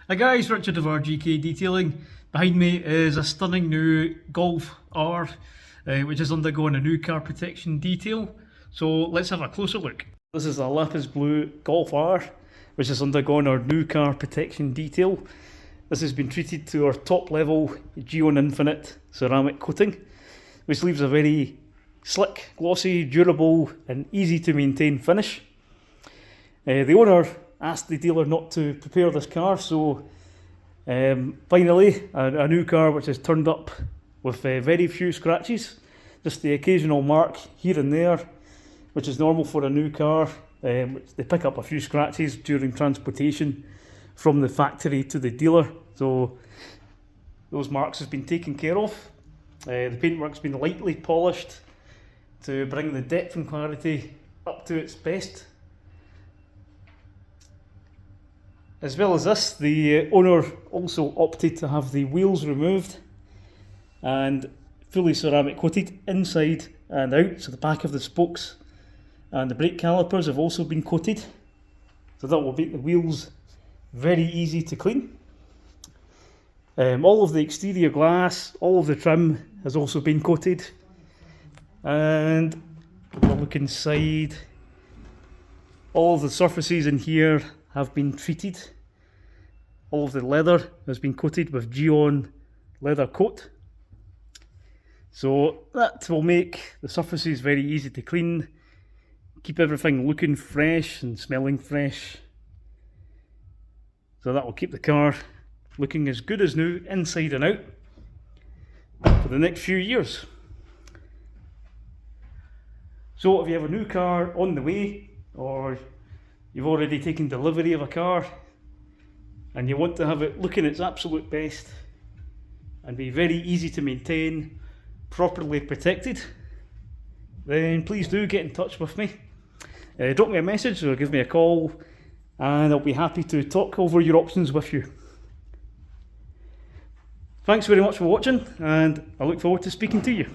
Hi guys, Richard of RGK Detailing. Behind me is a stunning new Golf R, which is undergoing a new car protection detail. So let's have a closer look. This is a Lapiz Blue Golf R, which is undergoing our new car protection detail. This has been treated to our top level GYEON Infinite ceramic coating, which leaves a very slick, glossy, durable and easy to maintain finish. The owner asked the dealer not to prepare this car, so finally a new car which is turned up with very few scratches, just the occasional mark here and there, which is normal for a new car. They pick up a few scratches during transportation from the factory to the dealer, so those marks have been taken care of. The paintwork's been lightly polished to bring the depth and clarity up to its best. As well as this, the owner also opted to have the wheels removed and fully ceramic coated inside and out, so the back of the spokes and the brake calipers have also been coated, so that will make the wheels very easy to clean. All of the exterior glass, all of the trim has also been coated, and we'll look inside. All of the surfaces in here have been treated. All of the leather has been coated with GYEON leather coat, so that will make the surfaces very easy to clean, keep everything looking fresh and smelling fresh, so that will keep the car looking as good as new inside and out for the next few years. So if you have a new car on the way, or you've already taken delivery of a car and you want to have it looking its absolute best and be very easy to maintain, properly protected, then please do get in touch with me. Drop me a message or give me a call and I'll be happy to talk over your options with you. Thanks very much for watching, and I look forward to speaking to you.